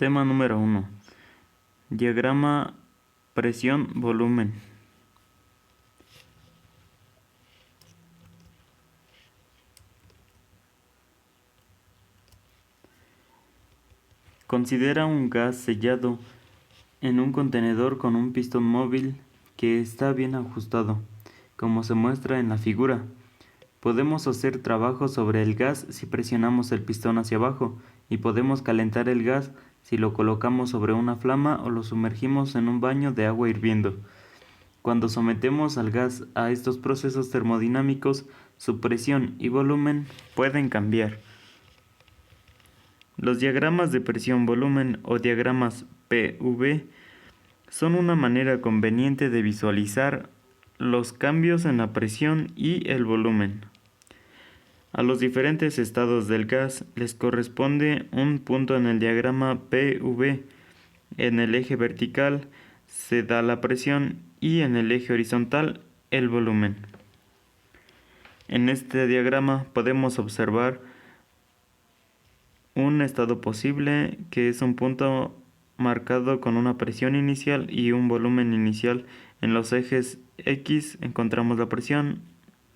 Tema número 1. Diagrama presión-volumen. Considera un gas sellado en un contenedor con un pistón móvil que está bien ajustado, como se muestra en la figura. Podemos hacer trabajo sobre el gas si presionamos el pistón hacia abajo, y podemos calentar el gas si lo colocamos sobre una flama o lo sumergimos en un baño de agua hirviendo. Cuando sometemos al gas a estos procesos termodinámicos, su presión y volumen pueden cambiar. Los diagramas de presión-volumen o diagramas PV son una manera conveniente de visualizar los cambios en la presión y el volumen. A los diferentes estados del gas les corresponde un punto en el diagrama PV. En el eje vertical se da la presión y en el eje horizontal el volumen. En este diagrama podemos observar un estado posible, que es un punto marcado con una presión inicial y un volumen inicial. En los ejes X encontramos la presión,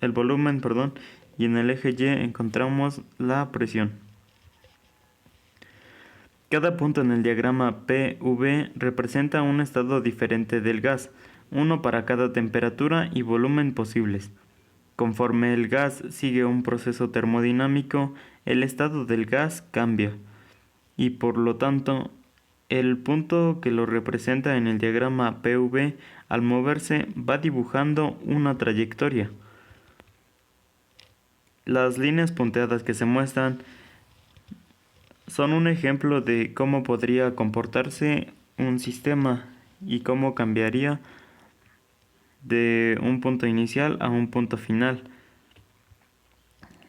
el volumen, y en el eje Y encontramos la presión. Cada punto en el diagrama PV representa un estado diferente del gas, uno para cada temperatura y volumen posibles. Conforme el gas sigue un proceso termodinámico, el estado del gas cambia, y por lo tanto, el punto que lo representa en el diagrama PV, al moverse, va dibujando una trayectoria. Las líneas punteadas que se muestran son un ejemplo de cómo podría comportarse un sistema y cómo cambiaría de un punto inicial a un punto final.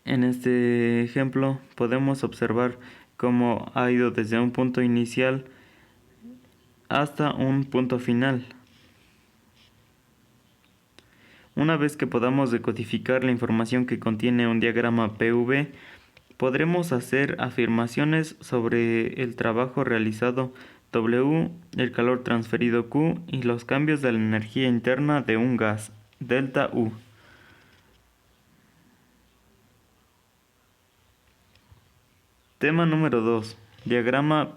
En este ejemplo podemos observar cómo ha ido desde un punto inicial hasta un punto final. Una vez que podamos decodificar la información que contiene un diagrama PV, podremos hacer afirmaciones sobre el trabajo realizado W, el calor transferido Q y los cambios de la energía interna de un gas, delta U. Tema número 2. Diagrama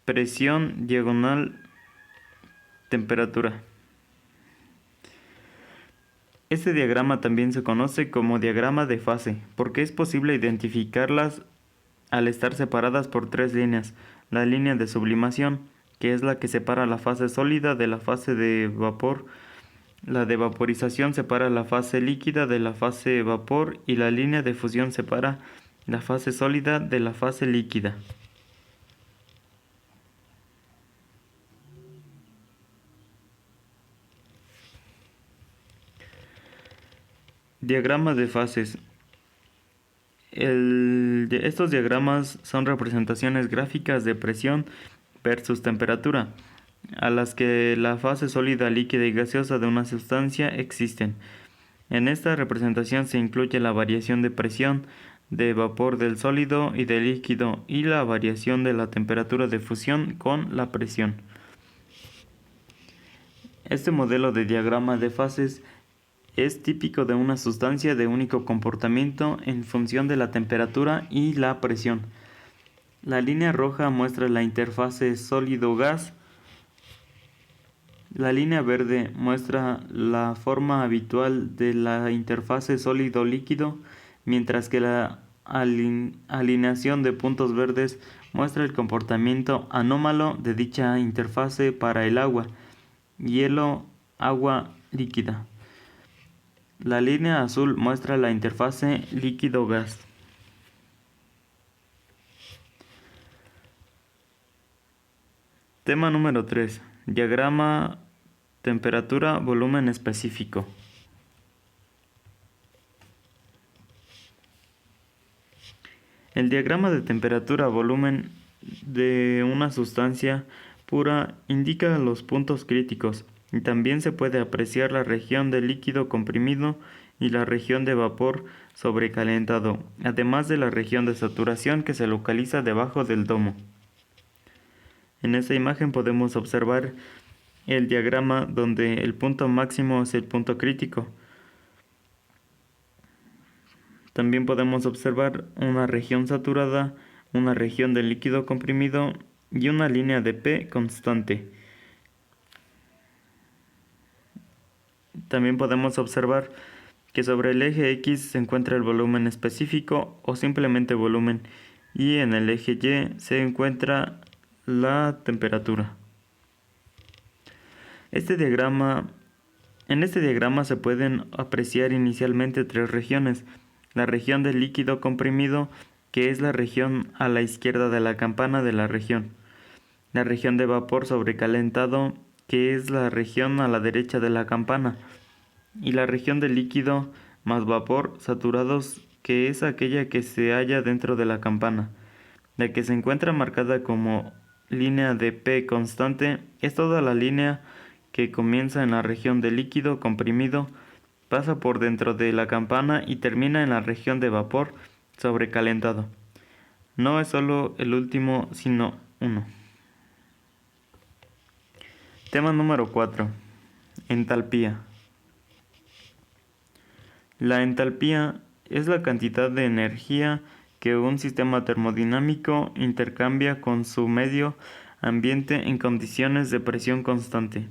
presión diagonal temperatura. Este diagrama también se conoce como diagrama de fase, porque es posible identificarlas al estar separadas por tres líneas. La línea de sublimación, que es la que separa la fase sólida de la fase de vapor. La de vaporización separa la fase líquida de la fase vapor, y la línea de fusión separa la fase sólida de la fase líquida. Diagrama de fases. Estos diagramas son representaciones gráficas de presión versus temperatura, a las que la fase sólida, líquida y gaseosa de una sustancia existen. En esta representación se incluye la variación de presión de vapor del sólido y del líquido y la variación de la temperatura de fusión con la presión. Este modelo de diagrama de fases es típico de una sustancia de único comportamiento en función de la temperatura y la presión. La línea roja muestra la interfase sólido-gas. La línea verde muestra la forma habitual de la interfase sólido-líquido, mientras que la alineación de puntos verdes muestra el comportamiento anómalo de dicha interfase para el agua, hielo, agua líquida. La línea azul muestra la interfase líquido-gas. Tema número 3. Diagrama temperatura-volumen específico. El diagrama de temperatura-volumen de una sustancia pura indica los puntos críticos, y también se puede apreciar la región de líquido comprimido y la región de vapor sobrecalentado, además de la región de saturación que se localiza debajo del domo. En esta imagen podemos observar el diagrama donde el punto máximo es el punto crítico. También podemos observar una región saturada, una región de líquido comprimido y una línea de P constante. También podemos observar que sobre el eje X se encuentra el volumen específico o simplemente volumen, y en el eje Y se encuentra la temperatura. En este diagrama se pueden apreciar inicialmente tres regiones: la región del líquido comprimido, que es la región a la izquierda de la campana de la región; la región de vapor sobrecalentado, que es la región a la derecha de la campana; y la región de líquido más vapor saturados, que es aquella que se halla dentro de la campana. La que se encuentra marcada como línea de P constante es toda la línea que comienza en la región de líquido comprimido, pasa por dentro de la campana y termina en la región de vapor sobrecalentado. No es solo el último, sino uno. Tema número 4. Entalpía. La entalpía es la cantidad de energía que un sistema termodinámico intercambia con su medio ambiente en condiciones de presión constante.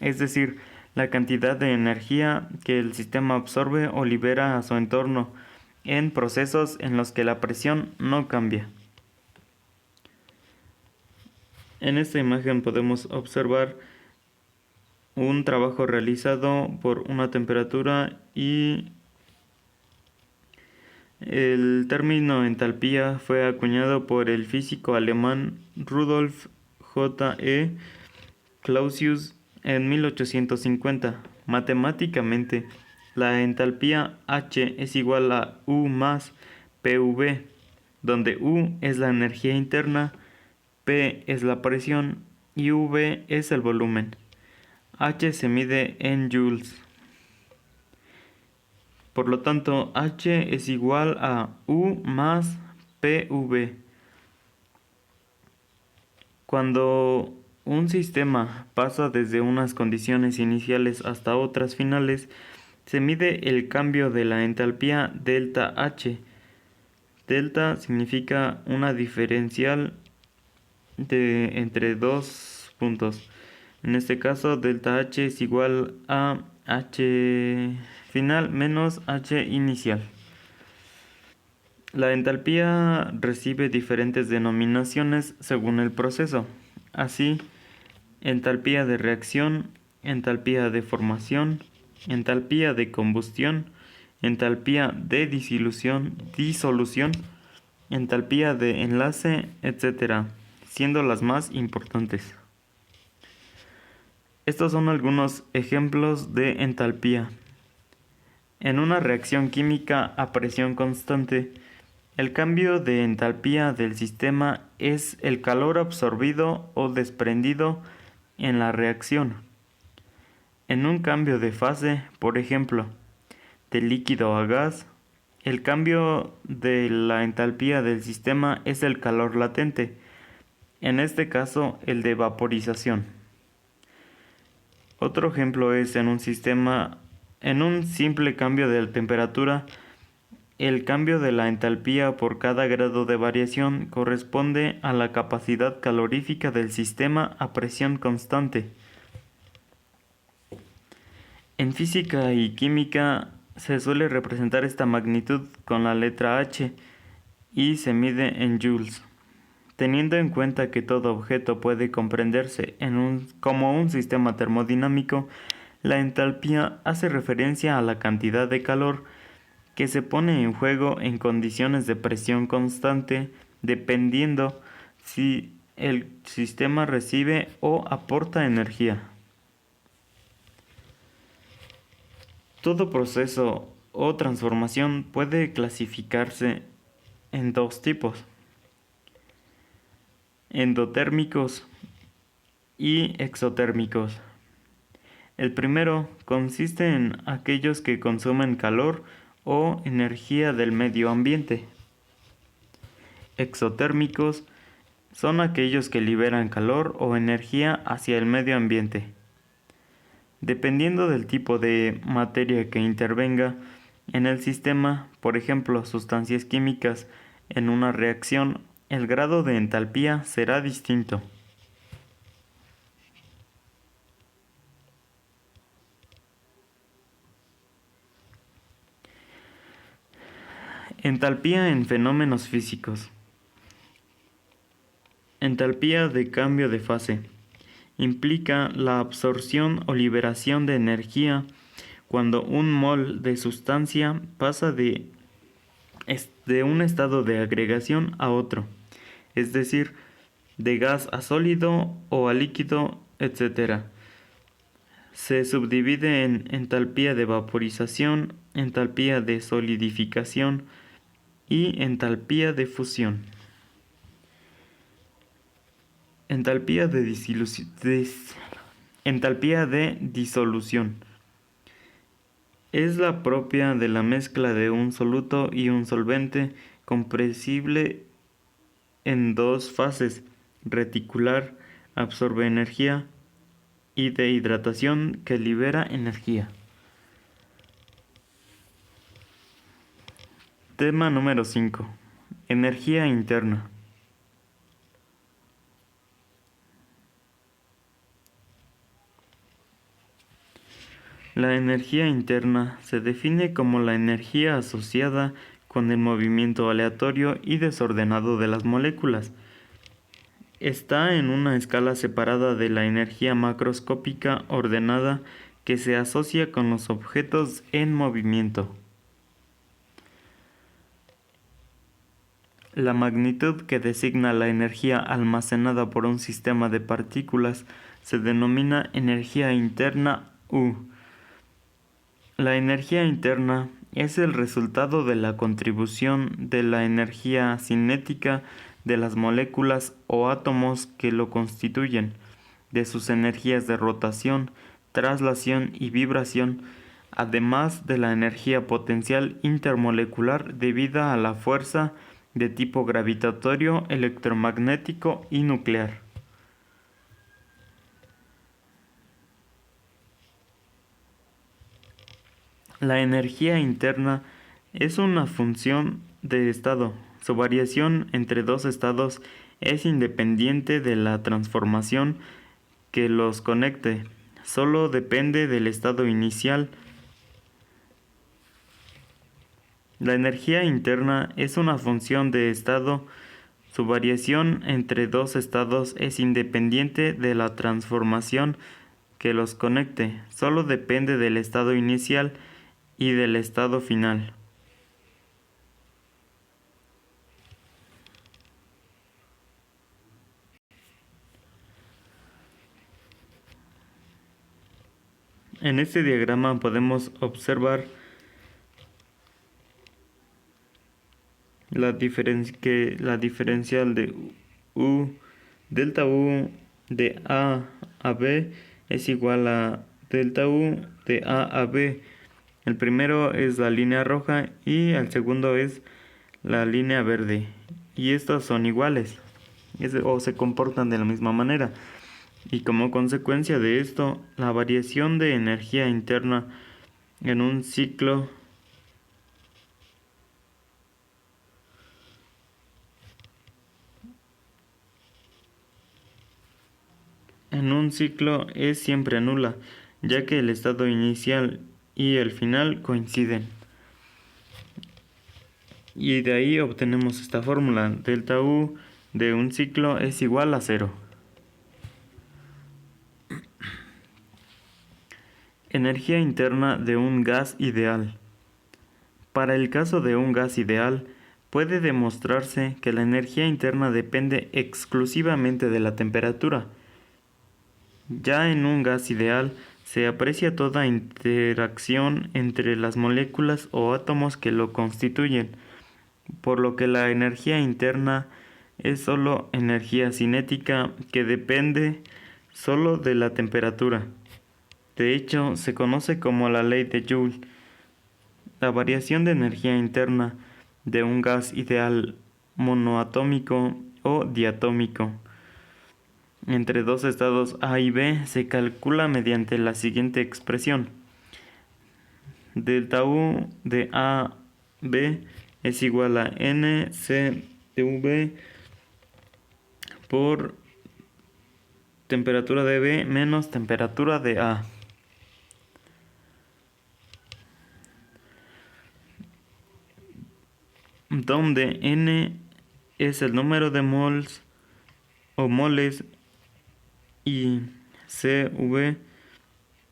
Es decir, la cantidad de energía que el sistema absorbe o libera a su entorno en procesos en los que la presión no cambia. En esta imagen podemos observar un trabajo realizado por una temperatura, y el término entalpía fue acuñado por el físico alemán Rudolf J. E. Clausius en 1850. Matemáticamente, la entalpía H es igual a U más PV, donde U es la energía interna, P es la presión y V es el volumen. H se mide en joules. Por lo tanto, H es igual a U más PV. Cuando un sistema pasa desde unas condiciones iniciales hasta otras finales, se mide el cambio de la entalpía delta H. Delta significa una diferencial entre dos puntos. En este caso, delta H es igual a H final menos H inicial. La entalpía recibe diferentes denominaciones según el proceso. Así, entalpía de reacción, entalpía de formación, entalpía de combustión, entalpía de disolución, entalpía de enlace, etc., siendo las más importantes. Estos son algunos ejemplos de entalpía. En una reacción química a presión constante, el cambio de entalpía del sistema es el calor absorbido o desprendido en la reacción. En un cambio de fase, por ejemplo, de líquido a gas, el cambio de la entalpía del sistema es el calor latente, en este caso el de vaporización. Otro ejemplo es en un simple cambio de temperatura. El cambio de la entalpía por cada grado de variación corresponde a la capacidad calorífica del sistema a presión constante. En física y química se suele representar esta magnitud con la letra H y se mide en joules. Teniendo en cuenta que todo objeto puede comprenderse como un sistema termodinámico, la entalpía hace referencia a la cantidad de calor que se pone en juego en condiciones de presión constante, dependiendo si el sistema recibe o aporta energía. Todo proceso o transformación puede clasificarse en dos tipos: endotérmicos y exotérmicos. El primero consiste en aquellos que consumen calor o energía del medio ambiente. Exotérmicos son aquellos que liberan calor o energía hacia el medio ambiente. Dependiendo del tipo de materia que intervenga en el sistema, por ejemplo, sustancias químicas en una reacción, el grado de entalpía será distinto. Entalpía en fenómenos físicos. Entalpía de cambio de fase. Implica la absorción o liberación de energía cuando un mol de sustancia pasa de un estado de agregación a otro, es decir, de gas a sólido o a líquido, etc. Se subdivide en entalpía de vaporización, entalpía de solidificación y entalpía de fusión. Entalpía de disolución. Es la propia de la mezcla de un soluto y un solvente compresible en dos fases, reticular, absorbe energía, y de hidratación, que libera energía. Tema número 5. Energía interna. La energía interna se define como la energía asociada con el movimiento aleatorio y desordenado de las moléculas. Está en una escala separada de la energía macroscópica ordenada que se asocia con los objetos en movimiento. La magnitud que designa la energía almacenada por un sistema de partículas se denomina energía interna U. La energía interna es el resultado de la contribución de la energía cinética de las moléculas o átomos que lo constituyen, de sus energías de rotación, traslación y vibración, además de la energía potencial intermolecular debida a la fuerza de tipo gravitatorio, electromagnético y nuclear. La energía interna es una función de estado. Su variación entre dos estados es independiente de la transformación que los conecte. Solo depende del estado inicial. La energía interna es una función de estado. Su variación entre dos estados es independiente de la transformación que los conecte. Solo depende del estado inicial y del estado final. En este diagrama podemos observar la diferencial de U, delta U de A a B es igual a delta U de A a B. El primero es la línea roja y el segundo es la línea verde. Y estos son iguales o se comportan de la misma manera. Y como consecuencia de esto, la variación de energía interna en un ciclo es siempre nula, ya que el estado inicial y el final coinciden. Y de ahí obtenemos esta fórmula: delta U de un ciclo es igual a 0. Energía interna de un gas ideal. Para el caso de un gas ideal, puede demostrarse que la energía interna depende exclusivamente de la temperatura. Ya en un gas ideal se aprecia toda interacción entre las moléculas o átomos que lo constituyen, por lo que la energía interna es solo energía cinética que depende solo de la temperatura. De hecho, se conoce como la ley de Joule. La variación de energía interna de un gas ideal monoatómico o diatómico entre dos estados A y B se calcula mediante la siguiente expresión. Delta U de A B es igual a NC de V por temperatura de B menos temperatura de A. Donde N es el número de moles o moles y CV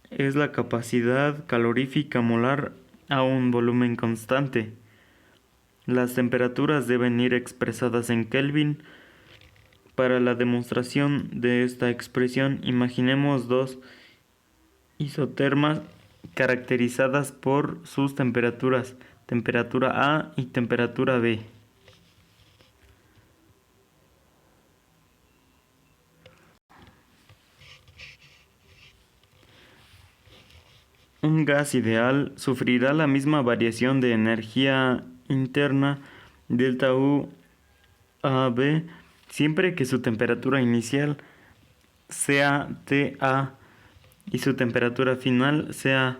es la capacidad calorífica molar a un volumen constante. Las temperaturas deben ir expresadas en Kelvin. Para la demostración de esta expresión, imaginemos dos isotermas caracterizadas por sus temperaturas, temperatura A y temperatura B. Un gas ideal sufrirá la misma variación de energía interna delta U a B siempre que su temperatura inicial sea TA y su temperatura final sea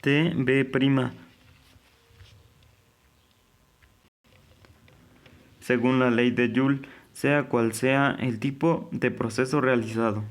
TB', según la ley de Joule, sea cual sea el tipo de proceso realizado.